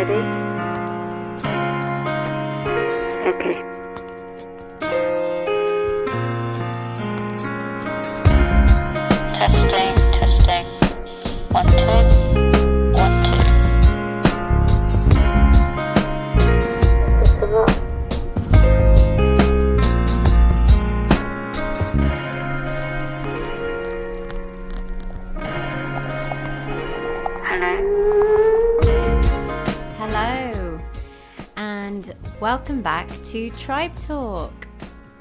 Ready? Okay. Testing. 1, 2. 1, 2. System up. Hello, and welcome back to Tribe Talk.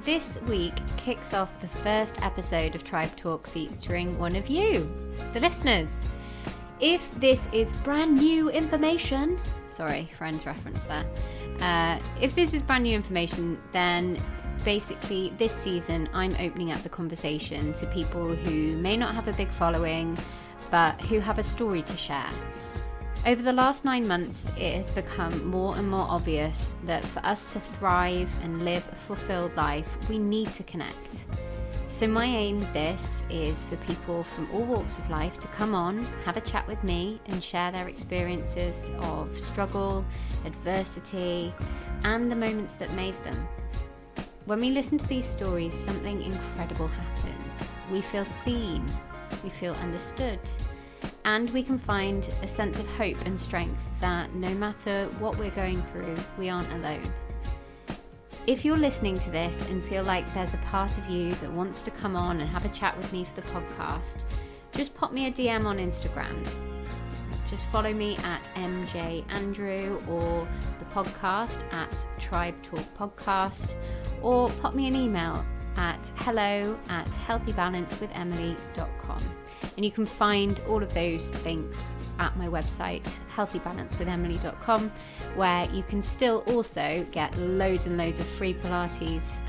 This week kicks off the first episode of Tribe Talk featuring one of you, the listeners. If this is brand new information, sorry, Friends reference there. If this is brand new information, then basically this season I'm opening up the conversation to people who may not have a big following, but who have a story to share. Over the last 9 months, it has become more and more obvious that for us to thrive and live a fulfilled life, we need to connect. So my aim with this is for people from all walks of life to come on, have a chat with me and share their experiences of struggle, adversity, and the moments that made them. When we listen to these stories, something incredible happens. We feel seen, we feel understood, and we can find a sense of hope and strength that no matter what we're going through, we aren't alone. If you're listening to this and feel like there's a part of you that wants to come on and have a chat with me for the podcast, just pop me a DM on Instagram. Just follow me at mjandrew or the podcast at Tribe Talk Podcast, or pop me an email at hello@healthybalancewithemily.com. And you can find all of those links at my website, healthybalancewithemily.com, where you can still also get loads and loads of free Pilates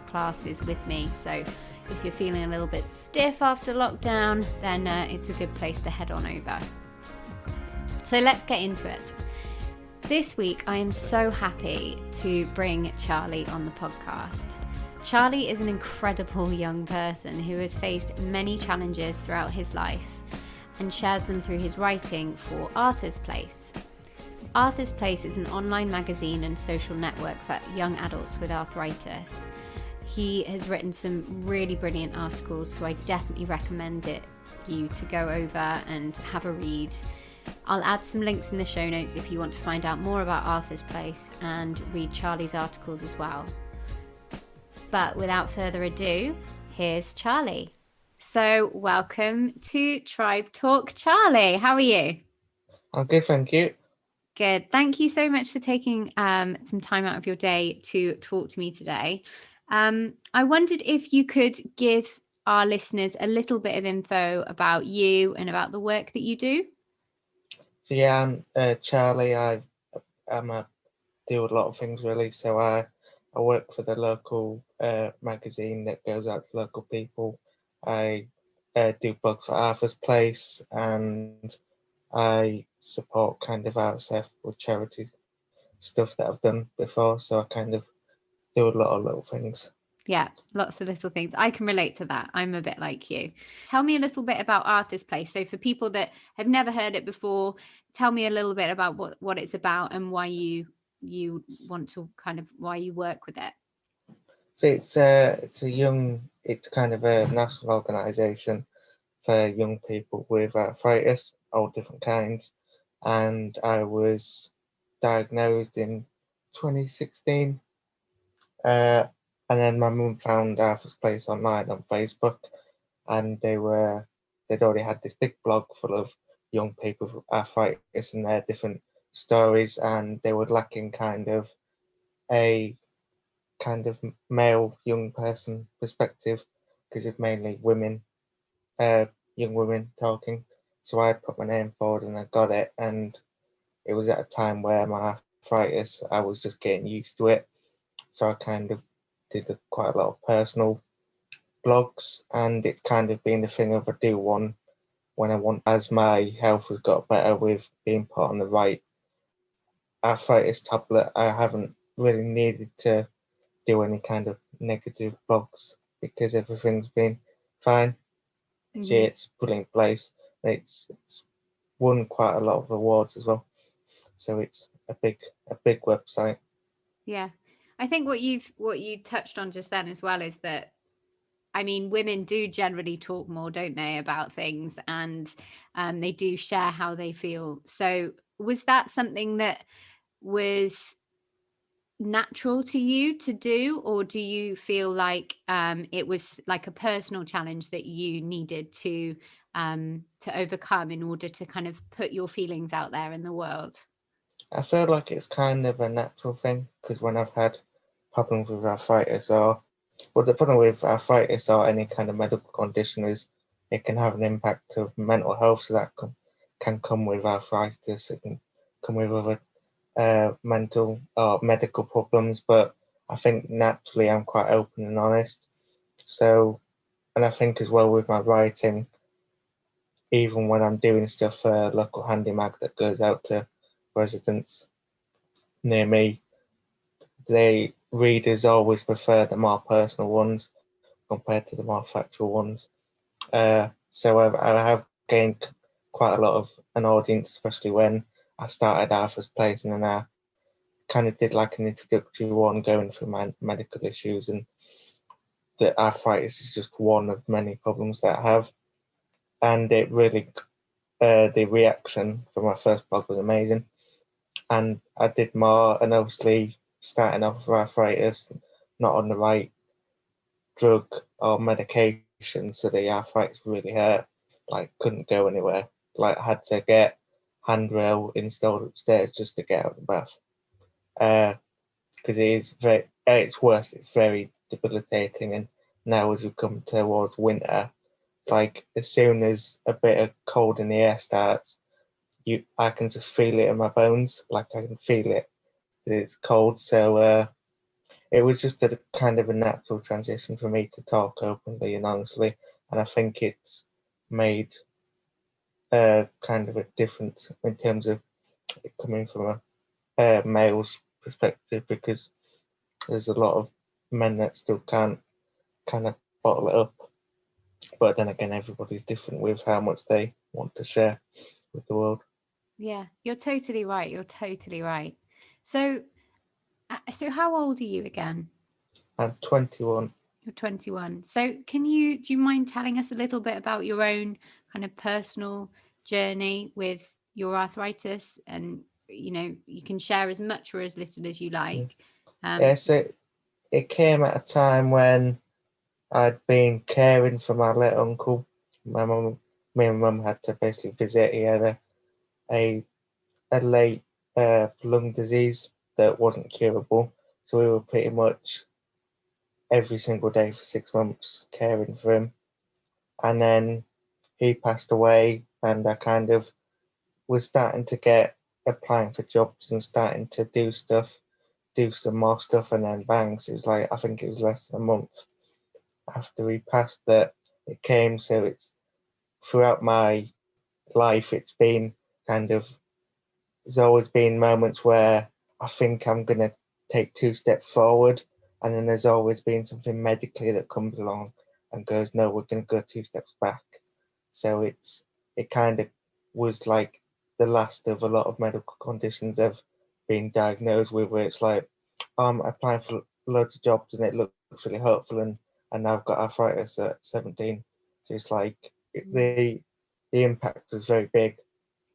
classes with me. So if you're feeling a little bit stiff after lockdown, then it's a good place to head on over. So let's get into it. This week, I am so happy to bring Charlie on the podcast. Charlie is an incredible young person who has faced many challenges throughout his life and shares them through his writing for Arthur's Place. Arthur's Place is an online magazine and social network for young adults with arthritis. He has written some really brilliant articles, so I definitely recommend you to go over and have a read. I'll add some links in the show notes if you want to find out more about Arthur's Place and read Charlie's articles as well. But without further ado, here's Charlie. So welcome to Tribe Talk, Charlie. How are you? I'm good, thank you. Good. Thank you so much for taking some time out of your day to talk to me today. I wondered if you could give our listeners a little bit of info about you and about the work that you do. So yeah, I'm Charlie. I do a lot of things really. So I work for the local magazine that goes out to local people. I do blogs for Arthur's Place, and I support kind of outside with charity stuff that I've done before. So I kind of do a lot of little things. Yeah, lots of little things. I can relate to that. I'm a bit like you. Tell me a little bit about Arthur's Place. So for people that have never heard it before, tell me a little bit about what it's about and why you want to why you work with it. So it's kind of a national organisation for young people with arthritis, all different kinds. And I was diagnosed in 2016. And then my mum found Arthur's Place online on Facebook, and they'd already had this big blog full of young people with arthritis and their different stories, and they were lacking kind of a male young person perspective, because it's mainly women, young women talking. So I put my name forward and I got it, and it was at a time where my arthritis, I was just getting used to it. So I kind of did quite a lot of personal blogs, and it's kind of been the thing of I do one when I want, as my health has got better with being put on the right arthritis tablet. I haven't really needed to do any kind of negative blogs because everything's been fine. Mm-hmm. See, it's a brilliant place. It's won quite a lot of awards as well. So it's a big website. Yeah. I think what you touched on just then as well is that, I mean, women do generally talk more, don't they, about things, and they do share how they feel. So was that something that was natural to you to do, or do you feel like it was like a personal challenge that you needed to overcome in order to kind of put your feelings out there in the world? I feel like it's kind of a natural thing because when I've had problems with arthritis the problem with arthritis or any kind of medical condition is it can have an impact of mental health. So that can come with arthritis. It can come with other mental or medical problems. But I think naturally I'm quite open and honest. So, and I think as well with my writing, even when I'm doing stuff for a local handy mag that goes out to residents near me, the readers always prefer the more personal ones compared to the more factual ones. So I have gained quite a lot of an audience, especially when I started Arthur's Place, and then I kind of did like an introductory one going through my medical issues, and the arthritis is just one of many problems that I have. And it really, the reaction from my first blog was amazing. And I did more, and obviously starting off with arthritis, not on the right drug or medication, so the arthritis really hurt. Like couldn't go anywhere. Like had to get handrail installed upstairs just to get out of the bath. Because it is very, at its worst, it's very debilitating. And now as we come towards winter, like as soon as a bit of cold in the air starts, I can just feel it in my bones. Like I can feel it. It's cold. So it was just a kind of a natural transition for me to talk openly and honestly. And I think it's made kind of a difference in terms of it coming from a male's perspective, because there's a lot of men that still can't kind of bottle it up. But then again, everybody's different with how much they want to share with the world. Yeah, you're totally right. You're totally right. So, so how old are you again? I'm 21. You're 21. So, do you mind telling us a little bit about your own kind of personal journey with your arthritis? And, you can share as much or as little as you Mm. like. Yeah, so it came at a time when I'd been caring for my late uncle. Me and mum had to basically visit. He had a late lung disease that wasn't curable, so we were pretty much every single day for 6 months caring for him. And then he passed away, and I kind of was starting to get applying for jobs and starting to do some more stuff, and then bang, so it was like I think it was less than a month after he passed that it came. So it's throughout my life, it's been kind of there's always been moments where I think I'm gonna take 2 steps forward, and then there's always been something medically that comes along and goes, no, we're gonna go 2 steps back. So it kind of was like the last of a lot of medical conditions I've been diagnosed with, where it's like I'm applying for loads of jobs and it looks really hopeful, and now I've got arthritis at 17. So it's like the impact was very big,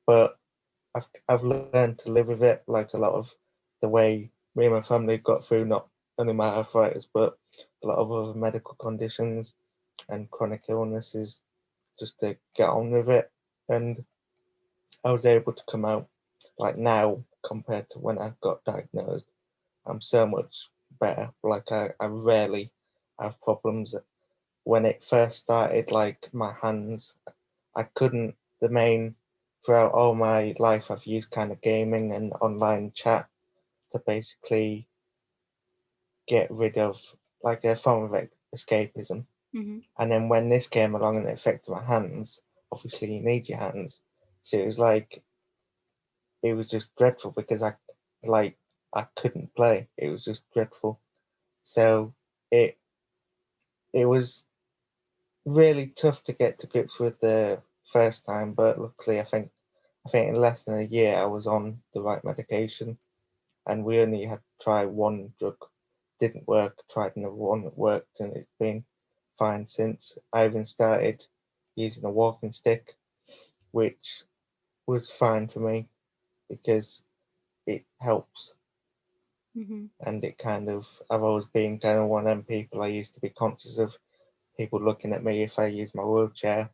but I've learned to live with it, like a lot of the way me and my family got through not only my arthritis but a lot of other medical conditions and chronic illnesses, just to get on with it. And I was able to come out like now compared to when I got diagnosed. I'm so much better. Like I rarely have problems. When it first started, like my hands, I couldn't, the main, throughout all my life, I've used kind of gaming and online chat to basically get rid of like a form of escapism. Mm-hmm. And then when this came along and it affected my hands, obviously you need your hands. So it was like, it was just dreadful because like, I couldn't play. It was just dreadful. So it, it was really tough to get to grips with the first time, but luckily I think I think in less than a year I was on the right medication, and we only had to try one drug, didn't work, tried another one that worked, and it's been fine since. I even started using a walking stick, which was fine for me because it helps, Hmm. and it kind of, I've always been kind of one of them people. I used to be conscious of people looking at me if I use my wheelchair,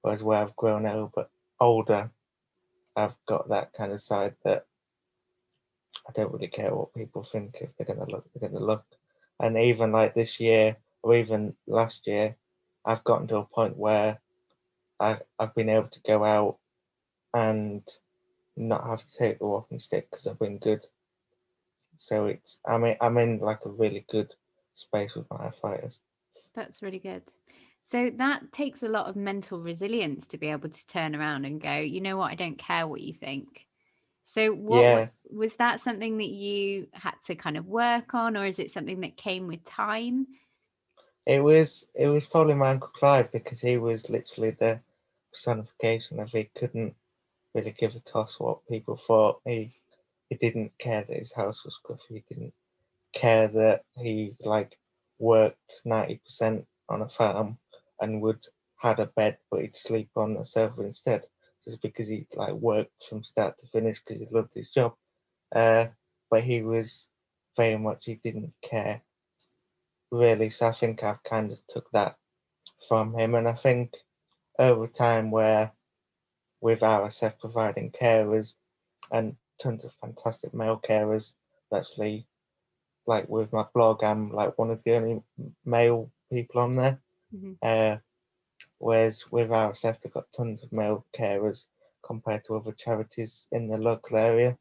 whereas where I've grown older, I've got that kind of side that I don't really care what people think. If they're gonna look, they're gonna look. And even like this year or even last year, I've gotten to a point where I've been able to go out and not have to take the walking stick because I've been good. So I'm in like a really good space with my arthritis. That's really good. So that takes a lot of mental resilience to be able to turn around and go, you know what, I don't care what you think. So Yeah, was that something that you had to kind of work on, or is it something that came with time? it was probably my Uncle Clive because he was literally the personification of he couldn't really give a toss what people thought. He didn't care that his house was scruffy. He didn't care that he like worked 90% on a farm and would had a bed but he'd sleep on a sofa instead, just because he like worked from start to finish because he loved his job. Uh, but he was very much, he didn't care really. So I think I've kind of took that from him, and I think over time where with RSF providing carers and tons of fantastic male carers, actually like with my blog, I'm like one of the only male people on there. Hmm. Uh, whereas with RSF, they've got tons of male carers compared to other charities in the local area.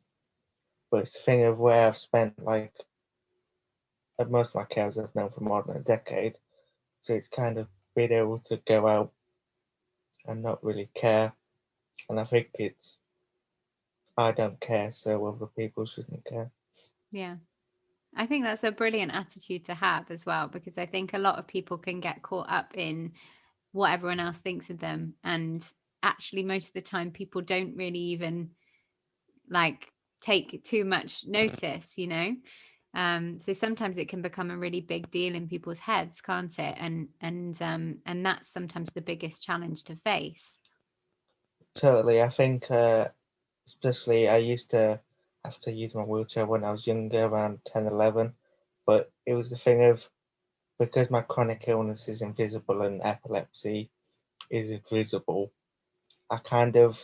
But it's a thing of where I've spent like most of my carers I've known for more than a decade. So it's kind of being able to go out and not really care. And I think it's, I don't care, so other people shouldn't care. Yeah. I think that's a brilliant attitude to have as well, because I think a lot of people can get caught up in what everyone else thinks of them. And actually, most of the time, people don't really even like take too much notice, you know? So sometimes it can become a really big deal in people's heads, can't it? And that's sometimes the biggest challenge to face. Totally. I think, especially, I used to have to use my wheelchair when I was younger, around 10, 11. But it was the thing of, because my chronic illness is invisible and epilepsy is invisible, I kind of,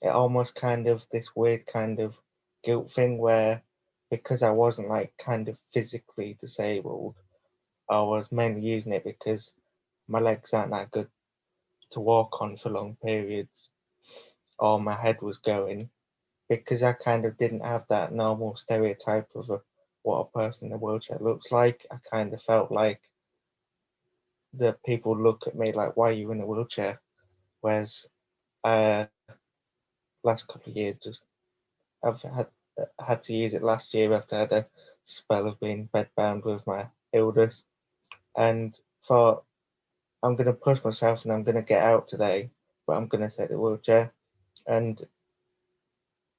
it almost kind of this weird kind of guilt thing where, because I wasn't like kind of physically disabled, I was mainly using it because my legs aren't that good to walk on for long periods, or my head was going, because I kind of didn't have that normal stereotype of what a person in a wheelchair looks like. I kind of felt like the people look at me like, why are you in a wheelchair? Whereas uh, last couple of years, just I've had to use it last year after I had a spell of being bedbound with my illness, and thought I'm gonna push myself and I'm gonna get out today, but I'm gonna take the wheelchair. And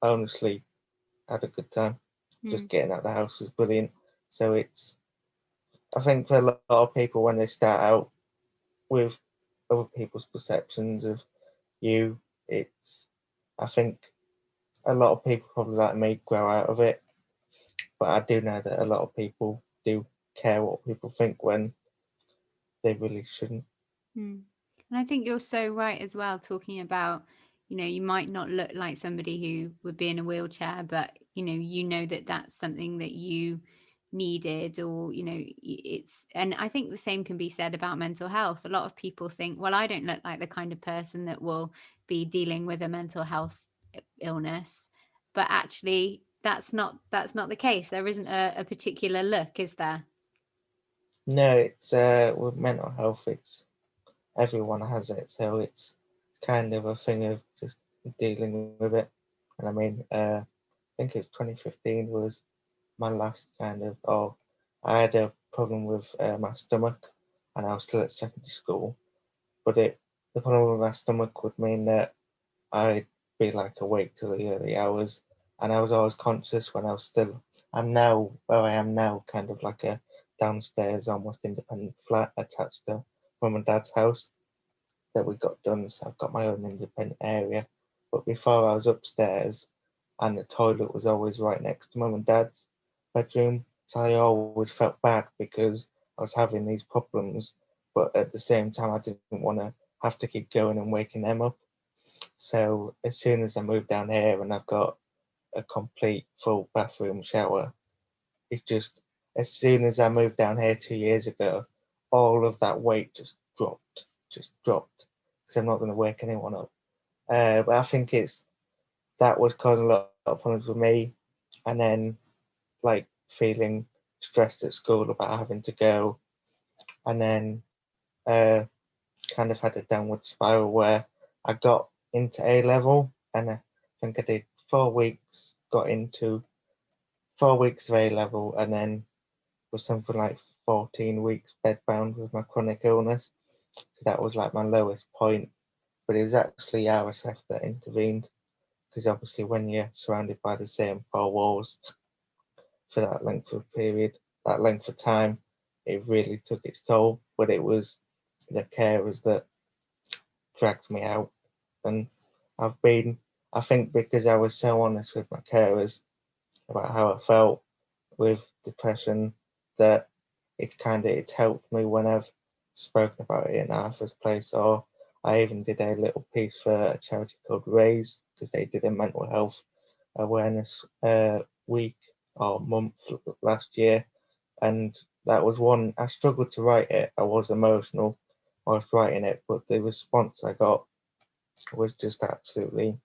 honestly, had a good time. Just Mm, getting out of the house was brilliant. So it's, I think for a lot of people when they start out with other people's perceptions of you, it's, I think a lot of people probably like me grow out of it, but I do know that a lot of people do care what people think when they really shouldn't. mm. And I think you're so right as well, talking about, you might not look like somebody who would be in a wheelchair, but that that's something that you needed, or it's, and I think the same can be said about mental health. A lot of people think, well, I don't look like the kind of person that will be dealing with a mental health illness, but actually that's not the case. There isn't a particular look, is there? No, it's with mental health, it's everyone has it, so it's kind of a thing of just dealing with it. And I mean, I think it was 2015 was my last kind of, oh, I had a problem with my stomach, and I was still at secondary school, but the problem with my stomach would mean that I'd be like awake till the early hours, and I was always conscious when I was still. I'm now where I am now, kind of like a downstairs, almost independent flat attached to mum and dad's house that we got done. So I've got my own independent area. But before I was upstairs, and the toilet was always right next to mum and dad's bedroom. So I always felt bad because I was having these problems, but at the same time, I didn't want to have to keep going and waking them up. So as soon as I moved down here and I've got a complete full bathroom shower, it's just as soon as I moved down here 2 years ago, all of that weight just dropped because I'm not going to wake anyone up. But I think that was causing a lot of problems with me, and then like feeling stressed at school about having to go, and then kind of had a downward spiral where I got into A level, and I think I did 4 weeks, got into 4 weeks of A level, and then was something like 14 weeks bedbound with my chronic illness. So that was like my lowest point, but it was actually RSF that intervened, because obviously when you're surrounded by the same four walls for that length of period, that length of time, it really took its toll. But it was the carers that dragged me out. And I think because I was so honest with my carers about how I felt with depression, that it's helped me when I've spoken about it in Arthur's place, or I even did a little piece for a charity called Raise, because they did a mental health awareness week or month last year, and that was one. I struggled to write it. I was emotional whilst writing it, but the response I got was just absolutely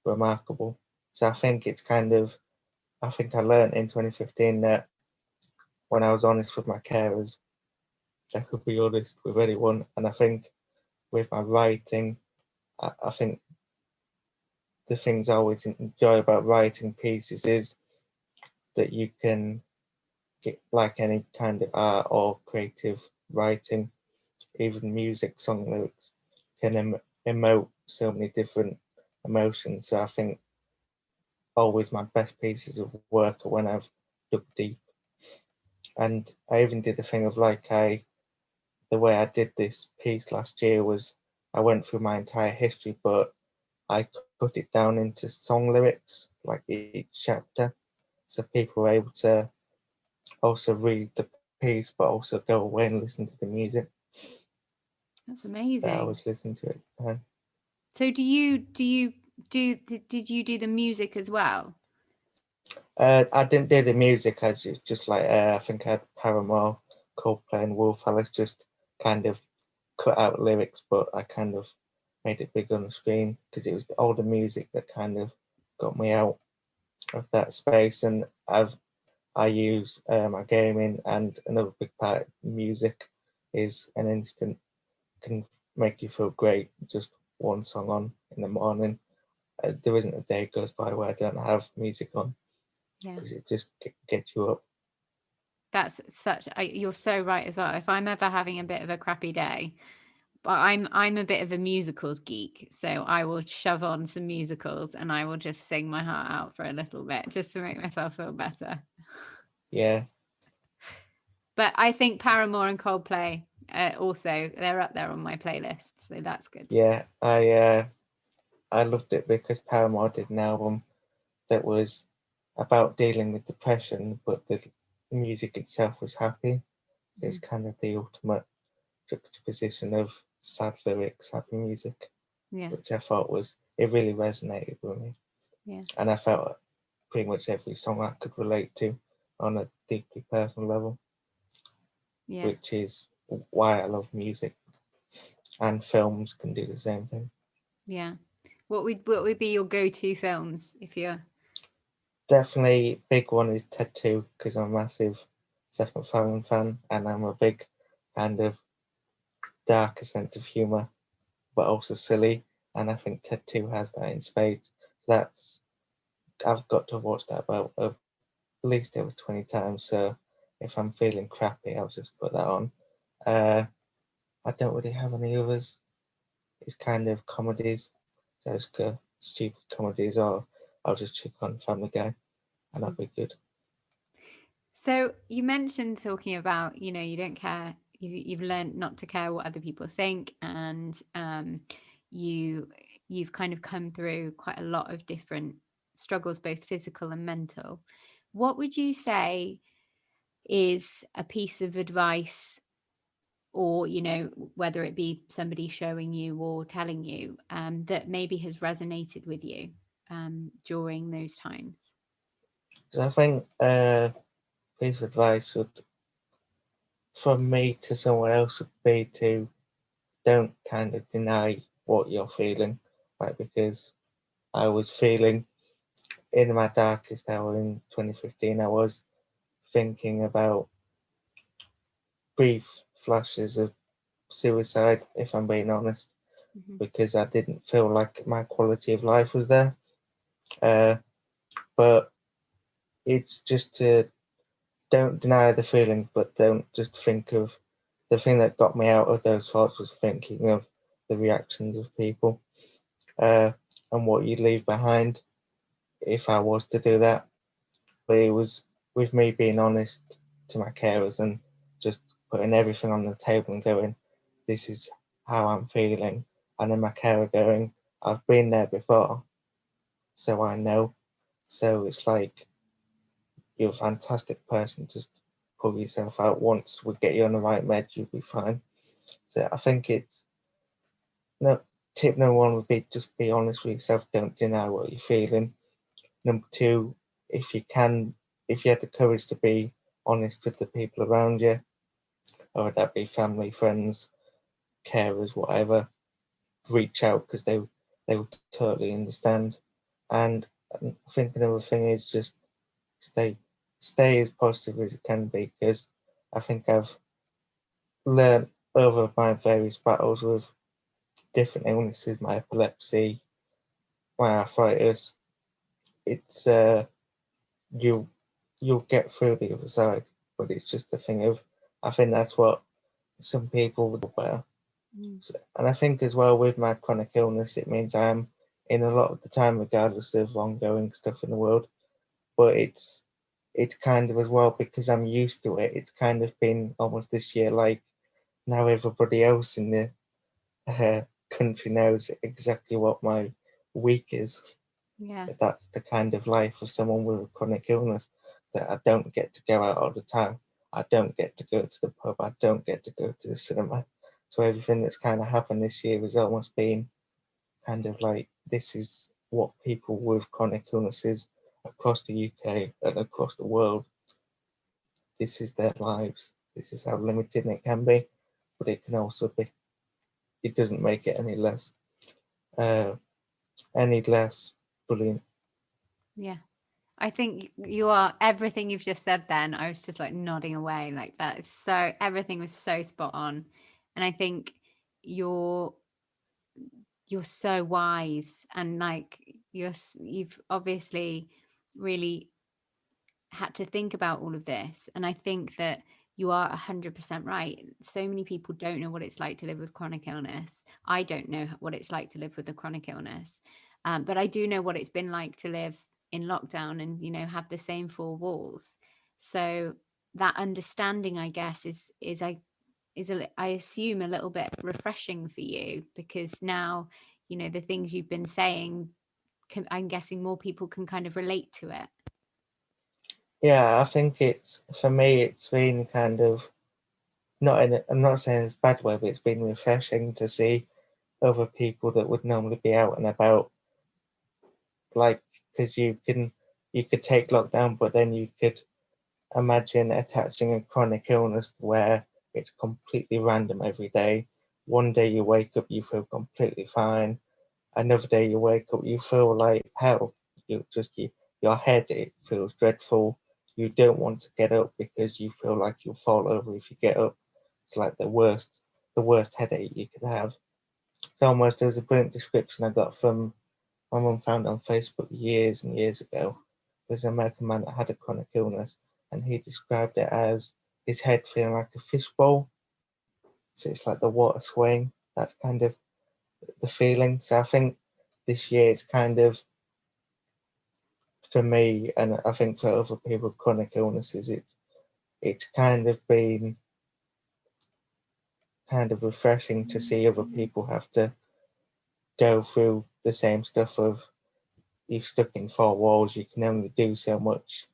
remarkable. So I think I think I learned in 2015 that when I was honest with my carers, I could be honest with anyone. And I think with my writing, I think the things I always enjoy about writing pieces is that you can get, like any kind of art or creative writing, even music, song lyrics, can emote so many different emotions. So I think always my best pieces of work are when I've dug deep. And I even did a thing of like the way I did this piece last year was I went through my entire history, but I cut it down into song lyrics, like each chapter, so people were able to also read the piece, but also go away and listen to the music That's that I amazing. was listening to at the time. So did you do the music as well? I didn't do the music. I just like I think I had Paramore, Coldplay, and Wolf Alice just kind of cut out lyrics, but I kind of made it big on the screen because it was all the music that kind of got me out of that space. And I use my gaming, and another big part of music is an instant can make you feel great. Just one song on in the morning. There isn't a day goes by where I don't have music on Yeah. because it just gets you up. That's you're so right as well. If I'm ever having a bit of a crappy day, but I'm a bit of a musicals geek, so I will shove on some musicals and I will just sing my heart out for a little bit just to make myself feel better. Yeah, But I think Paramore and Coldplay also they're up there on my playlist, so that's good. yeah. I loved it because Paramore did an album that was about dealing with depression, but the music itself was happy. So it's kind of the ultimate juxtaposition of sad lyrics, happy music, Yeah, which I thought it really resonated with me. yeah, And I felt pretty much every song I could relate to on a deeply personal level, yeah, which is why I love music. And films can do the same thing. yeah. What would be your go-to films if you're Definitely, big one is Ted 2 because I'm a massive Seth MacFarlane fan, and I'm a big kind of darker sense of humour, but also silly. And I think Ted 2 has that in spades. That's I've got to watch that about at least over 20 times. So if I'm feeling crappy, I'll just put that on. Uh, I don't really have any others. It's kind of comedies. So it's good. stupid comedies, or I'll just check on Family Guy, and that'll be good. So you mentioned talking about, you don't care. You've learned not to care what other people think, and you've kind of come through quite a lot of different struggles, both physical and mental. What would you say is a piece of advice, or whether it be somebody showing you or telling you, that maybe has resonated with you during those times? So I think piece of advice would, from me to someone else, would be to don't kind of deny what you're feeling, like, because I was feeling in my darkest hour in 2015. I was thinking about brief flashes of suicide, if I'm being honest, Mm-hmm. because I didn't feel like my quality of life was there. But it's just to don't deny the feeling, but don't just think of the thing that got me out of those thoughts was thinking of the reactions of people, and what you'd leave behind if I was to do that. But it was with me being honest to my carers and just putting everything on the table and going, this is how I'm feeling. And then my carer going, I've been there before, so I know. So it's like, you're a fantastic person. Just pull yourself out. Once we get you on the right med, you'll be fine. So I think it's no tip number one would be just be honest with yourself. Don't deny what you're feeling. Number two, if you can, if you had the courage to be honest with the people around you, or would that be family, friends, carers, whatever, reach out, because they will totally understand. And I think another thing is just stay stay as positive as you can be, because I think I've learned over my various battles with different illnesses, my epilepsy, my arthritis, it's you you'll get through the other side. But it's just a thing of, I think that's what some people would wear. Mm. And I think as well with my chronic illness, it means I am in a lot of the time, regardless of ongoing stuff in the world. But it's kind of as well, because I'm used to it. It's kind of been almost this year like now everybody else in the country knows exactly what my week is. Yeah. But that's the kind of life of someone with a chronic illness, that I don't get to go out all the time. I don't get to go to the pub. I don't get to go to the cinema. So everything that's kind of happened this year has almost been kind of like, this is what people with chronic illnesses across the UK and across the world, this is their lives. This is how limited it can be, but it can also be, it doesn't make it uh, any less brilliant. Yeah. I think you are everything you've just said then. I was just like nodding away like that. It's so everything was so spot on. And I think you're you're so wise, and like you've obviously really had to think about all of this. And I think that you are 100% right. So many people don't know what it's like to live with chronic illness. I don't know what it's like to live with a chronic illness, but I do know what it's been like to live in lockdown and have the same four walls. So that understanding, I guess, I assume a little bit refreshing for you, because now the things you've been saying, I'm guessing more people can kind of relate to it. Yeah, I think it's, for me, it's been kind of, I'm not saying it's a bad way, but it's been refreshing to see other people that would normally be out and about, like, because you could take lockdown, but then you could imagine attaching a chronic illness where it's completely random every day. One day you wake up, you feel completely fine. Another day you wake up, you feel like hell. Your head, it feels dreadful. You don't want to get up because you feel like you'll fall over if you get up. It's like the worst headache you could have. It's almost, there's a brilliant description I got from my mum, found on Facebook years and years ago. There's an American man that had a chronic illness, and he described it as his head feeling like a fishbowl. So it's like the water swaying. That's kind of the feeling. So I think this year it's kind of, for me, and I think for other people with chronic illnesses, it's kind of been kind of refreshing to see other people have to go through the same stuff of, you're stuck in four walls, you can only do so much,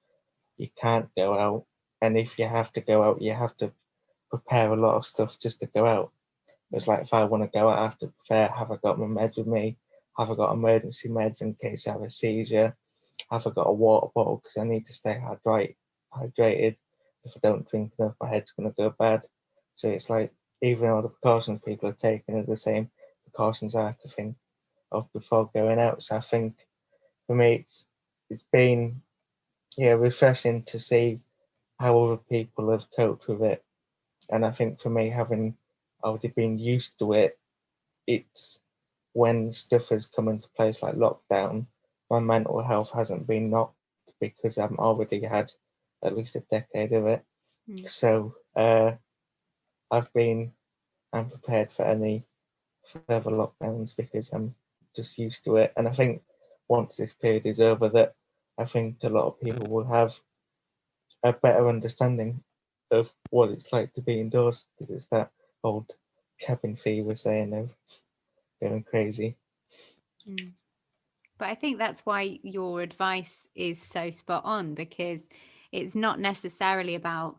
you can't go out, and if you have to go out, you have to prepare a lot of stuff just to go out. It's like, if I want to go out, I have to prepare, have I got my meds with me, have I got emergency meds in case I have a seizure, have I got a water bottle because I need to stay hydrated. If I don't drink enough, my head's going to go bad. So it's like, even all the precautions people are taking are the same precautions I have to think of before going out. So I think for me, it's been, yeah, refreshing to see how other people have coped with it. And I think for me, having already been used to it, it's when stuff has come into place like lockdown, my mental health hasn't been knocked because I've already had at least a decade of it. So I'm prepared for any further lockdowns because I'm just used to it. And I think once this period is over, that I think a lot of people will have a better understanding of what it's like to be indoors, because it's that old cabin fever saying of going crazy. But I think that's why your advice is so spot on, because it's not necessarily about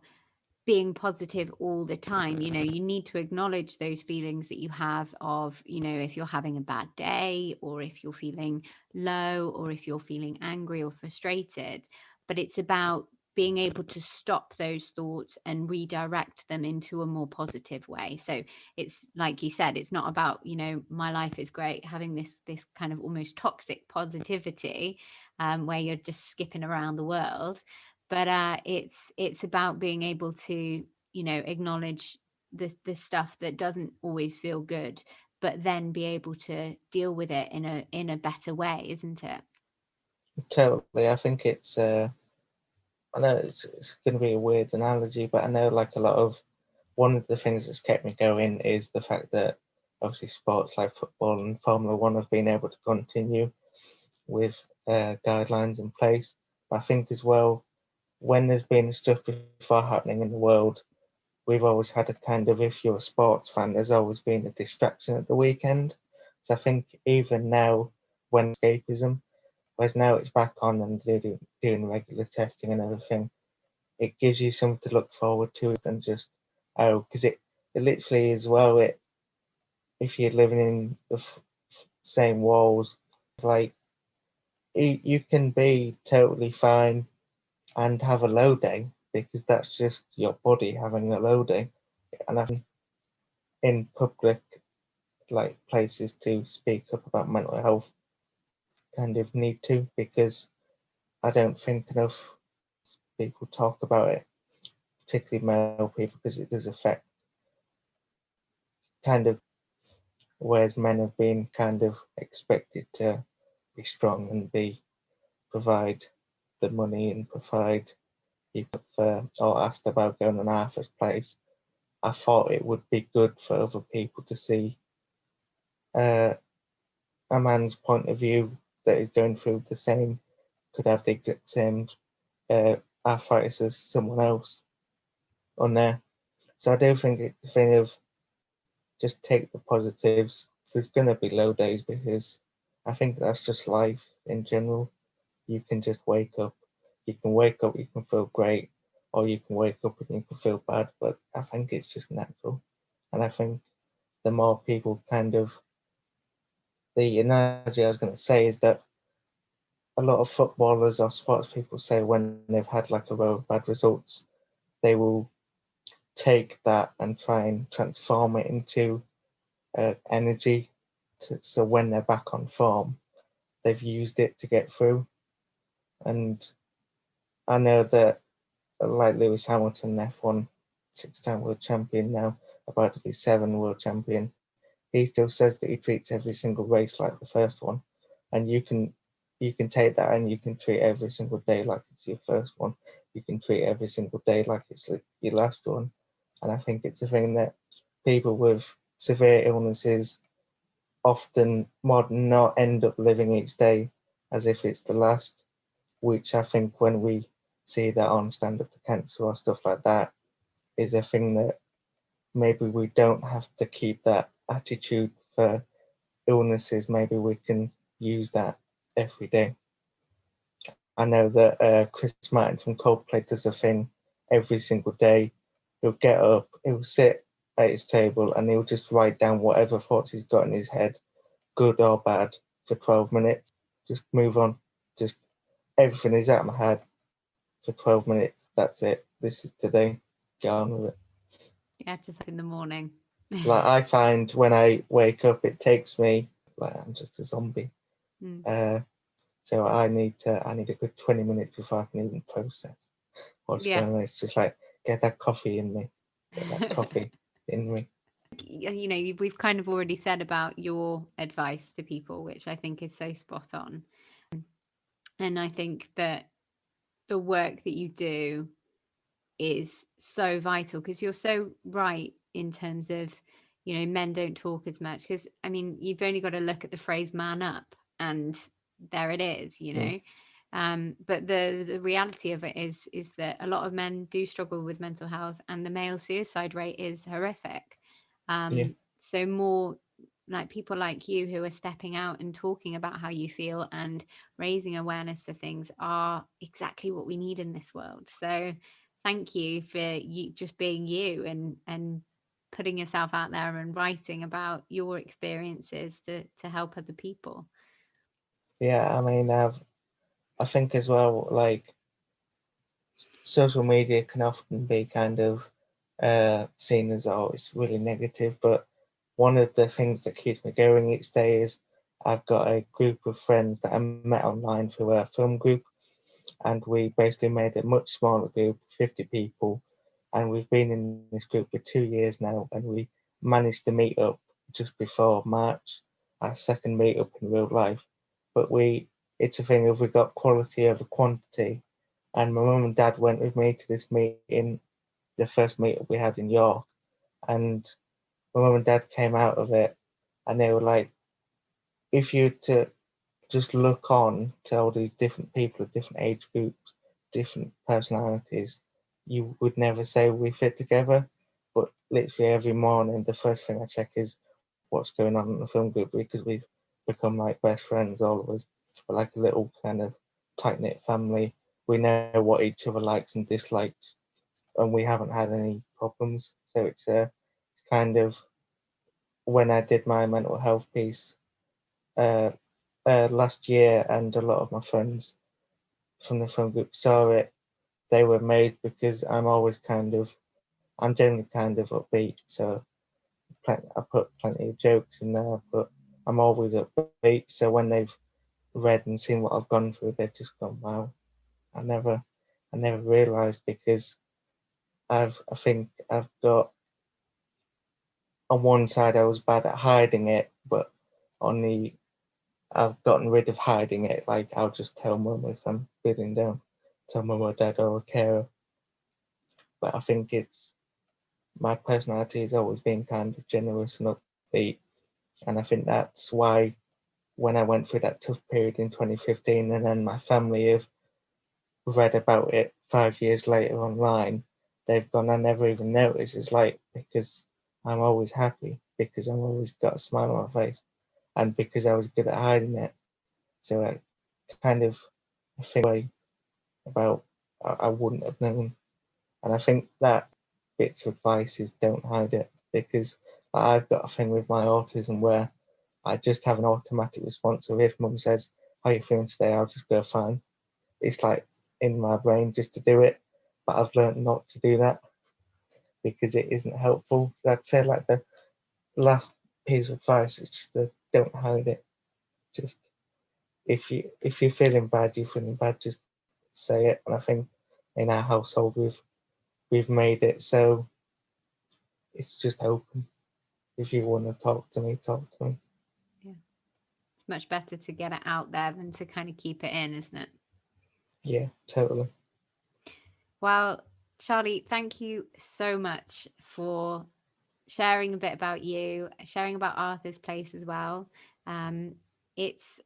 being positive all the time. You know, you need to acknowledge those feelings that you have of, you know, if you're having a bad day, or if you're feeling low, or if you're feeling angry or frustrated. But it's about being able to stop those thoughts and redirect them into a more positive way. So it's like you said, it's not about, you know, my life is great, having this kind of almost toxic positivity, where you're just skipping around the world. But it's about being able to, you know, acknowledge the stuff that doesn't always feel good, but then be able to deal with it in a better way, isn't it? Totally. I think I know it's going to be a weird analogy, but I know like a lot of, one of the things that's kept me going is the fact that obviously sports like football and Formula One have been able to continue with guidelines in place. But I think as well, when there's been stuff before happening in the world, we've always had a kind of, if you're a sports fan, there's always been a distraction at the weekend. So I think even now, when escapism, whereas now it's back on and doing regular testing and everything, it gives you something to look forward to than just, oh, because it literally as well, if you're living in the same walls, like you can be totally fine and have a low day because that's just your body having a low day. And I think in public like places to speak up about mental health kind of need to, because I don't think enough people talk about it, particularly male people, because it does affect kind of, whereas men have been kind of expected to be strong and provide the money and provide people for, or asked about going on our first place. I thought it would be good for other people to see uh, a man's point of view that is going through the same, could have the exact same arthritis as someone else on there. So I do think it's a thing of just take the positives. There's going to be low days because I think that's just life in general. You can just wake up. You can wake up, you can feel great, or you can wake up and you can feel bad. But I think it's just natural. And I think the more people kind of, the analogy I was going to say is that a lot of footballers or sports people say when they've had like a row of bad results, they will take that and try and transform it into energy. So when they're back on form, they've used it to get through. And I know that, like Lewis Hamilton, F1 six-time world champion now, about to be seven world champion, he still says that he treats every single race like the first one. And you can take that and you can treat every single day like it's your first one. You can treat every single day like it's your last one. And I think it's a thing that people with severe illnesses often not end up living each day as if it's the last, which I think when we see that on Stand Up to Cancer or stuff like that is a thing that maybe we don't have to keep that attitude for illnesses. Maybe we can use that every day. I know that Chris Martin from Coldplay does a thing every single day. He'll get up, he'll sit at his table, and he'll just write down whatever thoughts he's got in his head, good or bad, for 12 minutes. Just move on. Just everything is out of my head for 12 minutes. That's it. This is today. Get on with it. Yeah, just in the morning. Like I find when I wake up, it takes me like I'm just a zombie. So I need a good 20 minutes before I can even process what's going on. It's just like get that coffee in me, get that coffee in me. You know, we've kind of already said about your advice to people, which I think is so spot on. And I think that the work that you do is so vital because you're so right in terms of, you know, men don't talk as much. Because, I mean, you've only got to look at the phrase man up and there it is, you know. But the reality of it is that a lot of men do struggle with mental health and the male suicide rate is horrific. So more like people like you who are stepping out and talking about how you feel and raising awareness for things are exactly what we need in this world. So thank you for you just being you and putting yourself out there and writing about your experiences to help other people. Yeah, I mean, I think as well, like social media can often be kind of seen as, oh, it's really negative, but one of the things that keeps me going each day is I've got a group of friends that I met online through a film group, and we basically made a much smaller group, 50 people, and we've been in this group for 2 years now, and we managed to meet up just before March, our second meetup in real life. But it's a thing of we got quality over quantity, and my mum and dad went with me to this meeting, the first meetup we had in York, and my mum and dad came out of it, and they were like, if you were to just look on to all these different people of different age groups, different personalities, you would never say we fit together. But literally every morning, the first thing I check is what's going on in the film group because we've become like best friends, all of us. We're like a little kind of tight knit family. We know what each other likes and dislikes, and we haven't had any problems. So it's kind of when I did my mental health piece uh, last year, and a lot of my friends from the film group saw it, they were amazed because I'm generally kind of upbeat, so I put plenty of jokes in there, but I'm always upbeat. So when they've read and seen what I've gone through, they've just gone, "Wow, I never, I never realised," because I think I've got on one side I was bad at hiding it, but on the I've gotten rid of hiding it. Like I'll just tell mum if I'm feeling down, tell mum or dad or a carer. But I think it's my personality has always been kind of generous and upbeat, and I think that's why when I went through that tough period in 2015, and then my family have read about it 5 years later online, they've gone, I never even noticed. It's like because I'm always happy, because I'm always got a smile on my face, and because I was good at hiding it. So I kind of think about I wouldn't have known. And I think that bits of advice is don't hide it, because I've got a thing with my autism where I just have an automatic response. So if mum says, how are you feeling today? I'll just go fine. It's like in my brain just to do it. But I've learned not to do that because it isn't helpful. So I'd say like the last piece of advice is just to don't hide it. Just if you're feeling bad, just say it. And I think in our household we've made it so it's just open. If you want to talk to me, talk to me. Yeah. It's much better to get it out there than to kind of keep it in, isn't it? Yeah, totally. Well, Charlie, thank you so much for sharing a bit about you, sharing about Arthur's Place as well. It's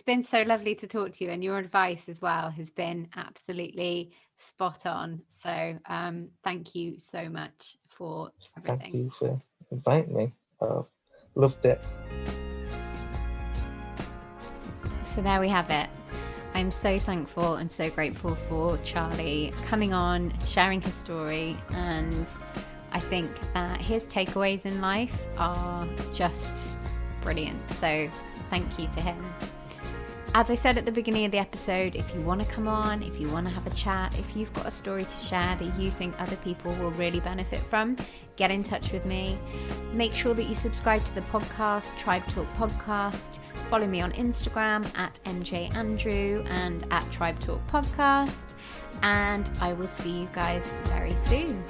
been so lovely to talk to you, and your advice as well has been absolutely spot on. So thank you so much for everything. Thank you for inviting me. Loved it. So there we have it. I'm so thankful and so grateful for Charlie coming on, sharing his story, and I think that his takeaways in life are just brilliant. So thank you to him. As I said at the beginning of the episode, if you want to come on, if you want to have a chat, if you've got a story to share that you think other people will really benefit from, get in touch with me. Make sure that you subscribe to the podcast, Tribe Talk Podcast. Follow me on Instagram at MJAndrew and at Tribe Talk Podcast. And I will see you guys very soon.